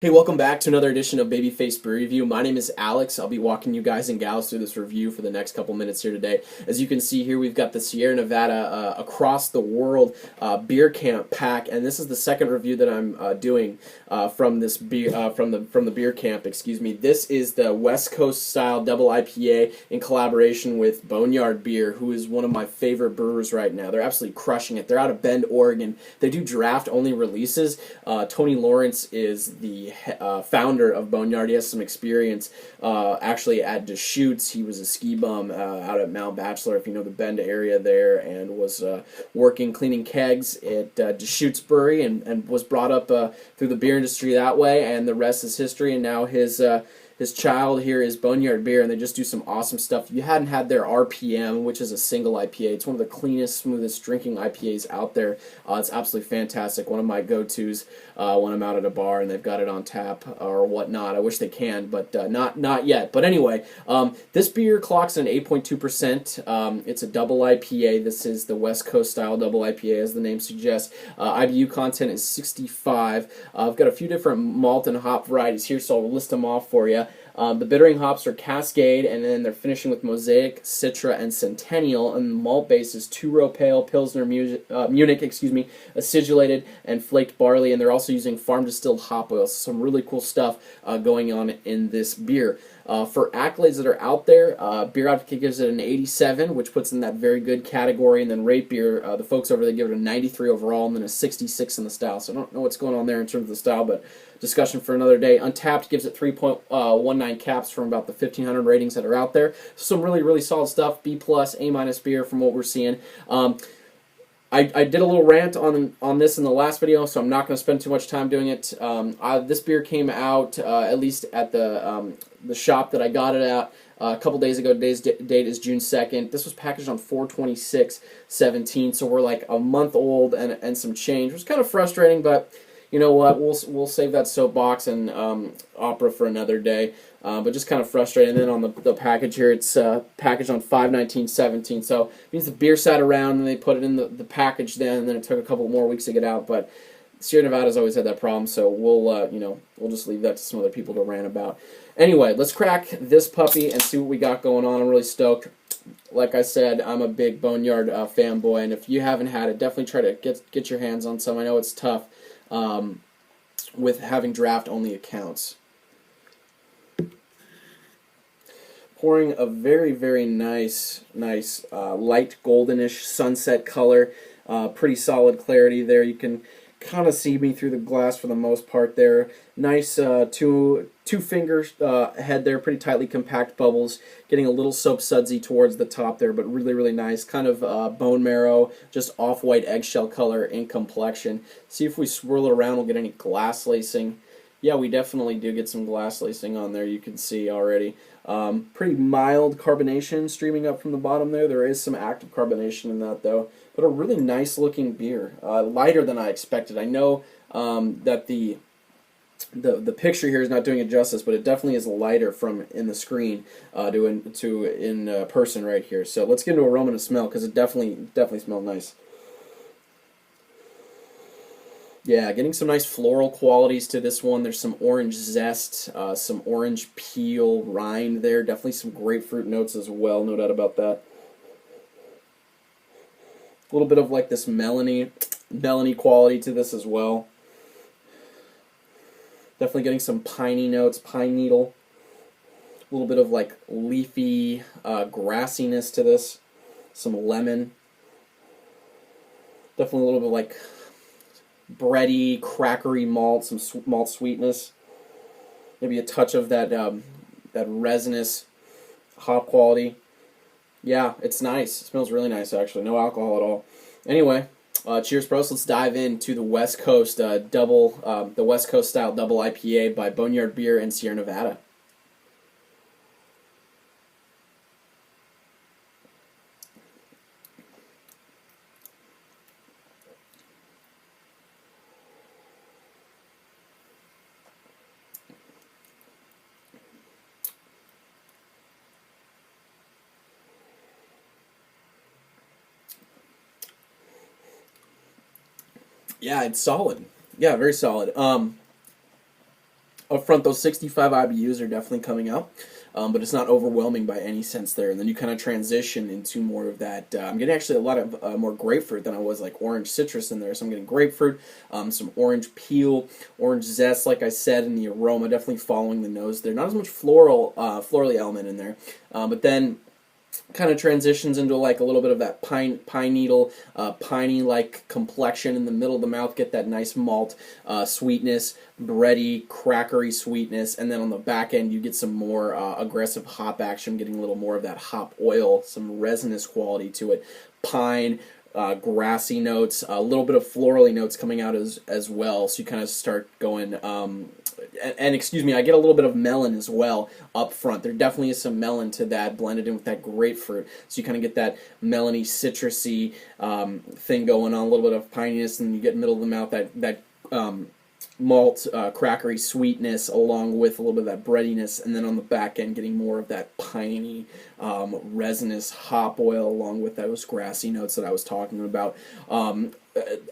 Hey, welcome back to another edition of Babyface Brew Review. My name is Alex. I'll be walking you guys and gals through this review for the next couple minutes here today. As you can see here, we've got the Sierra Nevada Across the World Beer Camp pack, and this is the second review that I'm doing from this beer from the beer camp. Excuse me. This is the West Coast-Style Double IPA in collaboration with Boneyard Beer, who is one of my favorite brewers right now. They're absolutely crushing it. They're out of Bend, Oregon. They do draft-only releases. Tony Lawrence is the founder of Boneyard. He has some experience actually at Deschutes. He was a ski bum out at Mount Bachelor, if you know the Bend area there, and was working cleaning kegs at Deschutes Brewery and was brought up through the beer industry that way, and the rest is history. And now his child here is Boneyard Beer, and they just do some awesome stuff. If you hadn't had their RPM, which is a single IPA, it's one of the cleanest, smoothest drinking IPAs out there. It's absolutely fantastic. One of my go-tos when I'm out at a bar and they've got it on tap or whatnot. I wish they can, but not yet. But anyway, this beer clocks an 8.2%. It's a double IPA. This is the West Coast-Style Double IPA, as the name suggests. IBU content is 65. I've got a few different malt and hop varieties here, so I'll list them off for you. The bittering hops are Cascade, and then they're finishing with Mosaic, Citra, and Centennial. And the malt base is two-row pale, Pilsner, Munich, Accidulated, and Flaked Barley. And they're also using farm-distilled hop oil. So some really cool stuff going on in this beer. For accolades that are out there, Beer Advocate gives it an 87, which puts in that very good category. And then Rate Beer, the folks over there give it a 93 overall, and then a 66 in the style. So I don't know what's going on there in terms of the style, but discussion for another day. Untapped gives it 3.19 caps from about the 1,500 ratings that are out there. Some really, really solid stuff. B+, A- beer from what we're seeing. I did a little rant on this in the last video, so I'm not going to spend too much time doing it. This beer came out, at least at the shop that I got it at, a couple days ago. Today's date is June 2nd. This was packaged on 4/26/17, so we're like a month old and some change. It was kind of frustrating, but you know what? We'll save that soapbox and opera for another day. But just kind of frustrating. And then on the package here, it's packaged on 5/19/17. So it means the beer sat around and they put it in the package then, and then it took a couple more weeks to get out. But Sierra Nevada's always had that problem, so we'll just leave that to some other people to rant about. Anyway, let's crack this puppy and see what we got going on. I'm really stoked. Like I said, I'm a big Boneyard fanboy, and if you haven't had it, definitely try to get your hands on some. I know it's tough with having draft-only accounts. Pouring a very, very nice light goldenish sunset color. Pretty solid clarity there. You can kind of see me through the glass for the most part there. Nice two finger head there, pretty tightly compact bubbles. Getting a little soap sudsy towards the top there, but really, really nice. Kind of bone marrow, just off-white eggshell color in complexion. See if we swirl it around, we'll get any glass lacing. Yeah, we definitely do get some glass lacing on there, you can see already. Pretty mild carbonation streaming up from the bottom there. There is some active carbonation in that, though. But a really nice-looking beer. Lighter than I expected. I know that the picture here is not doing it justice, but it definitely is lighter from in the screen to in person right here. So let's get into aroma and smell, because it definitely smells nice. Yeah, getting some nice floral qualities to this one. There's some orange zest, some orange peel rind there. Definitely some grapefruit notes as well, no doubt about that. A little bit of like this melony quality to this as well. Definitely getting some piney notes, pine needle. A little bit of like leafy grassiness to this. Some lemon. Definitely a little bit like bready, crackery malt, some malt sweetness. Maybe a touch of that resinous hop quality. Yeah, it's nice. It smells really nice, actually. No alcohol at all. Anyway, cheers, bros. Let's dive into the West Coast the West Coast-Style Double IPA by Boneyard Beer and Sierra Nevada. Yeah, it's solid. Yeah, very solid. Up front, those 65 IBUs are definitely coming out, but it's not overwhelming by any sense there. And then you kind of transition into more of that. I'm getting actually a lot of more grapefruit than I was like orange citrus in there. So I'm getting grapefruit, some orange peel, orange zest, like I said, in the aroma, definitely following the nose there. Not as much florally element in there, but then kind of transitions into like a little bit of that pine needle, piney like complexion in the middle of the mouth. Get that nice malt sweetness, bready, crackery sweetness, and then on the back end you get some more aggressive hop action, getting a little more of that hop oil, some resinous quality to it, pine. Grassy notes, a little bit of florally notes coming out as well. So you kind of start going, and excuse me, I get a little bit of melon as well up front. There definitely is some melon to that blended in with that grapefruit. So you kind of get that melony, citrusy thing going on, a little bit of pininess, and you get in the middle of the mouth that malt, crackery sweetness along with a little bit of that breadiness, and then on the back end getting more of that piney, resinous hop oil along with those grassy notes that I was talking about.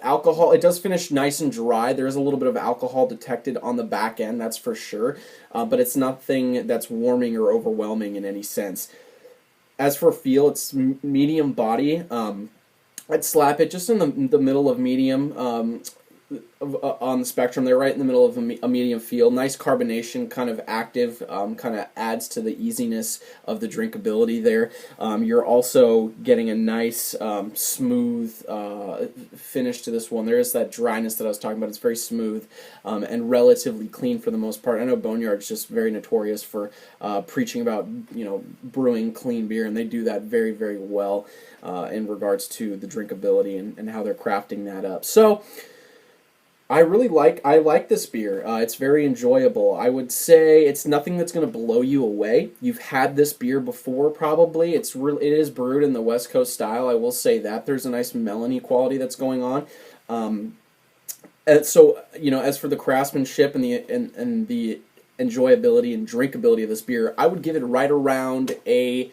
Alcohol, it does finish nice and dry. There is a little bit of alcohol detected on the back end, that's for sure, but it's nothing that's warming or overwhelming in any sense. As for feel, it's medium body. I'd slap it just in the middle of medium, on the spectrum there, right in the middle of a medium feel. Nice carbonation, kind of active, kind of adds to the easiness of the drinkability there. You're also getting a nice smooth finish to this one. There is that dryness that I was talking about. It's very smooth and relatively clean for the most part. I know Boneyard's just very notorious for preaching about, brewing clean beer, and they do that very, very well in regards to the drinkability and how they're crafting that up. So I like this beer. It's very enjoyable. I would say it's nothing that's going to blow you away. You've had this beer before, probably. It is brewed in the West Coast style. I will say that there's a nice melony quality that's going on. And so, as for the craftsmanship and the enjoyability and drinkability of this beer, I would give it right around a.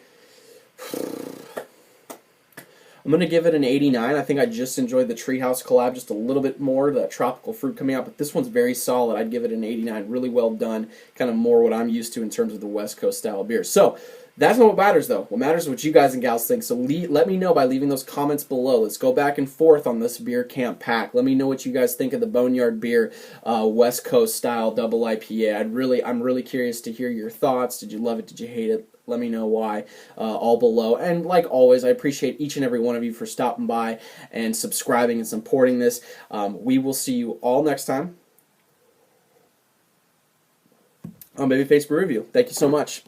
I'm going to give it an 89. I think I just enjoyed the Treehouse collab just a little bit more, that tropical fruit coming out, but this one's very solid. I'd give it an 89. Really well done, kind of more what I'm used to in terms of the West Coast style beer. So that's not what matters, though. What matters is what you guys and gals think. So let me know by leaving those comments below. Let's go back and forth on this beer camp pack. Let me know what you guys think of the Boneyard beer, West Coast style double IPA. I'm really curious to hear your thoughts. Did you love it? Did you hate it? Let me know why, all below. And like always, I appreciate each and every one of you for stopping by and subscribing and supporting this. We will see you all next time on Babyface Brew Review. Thank you so much.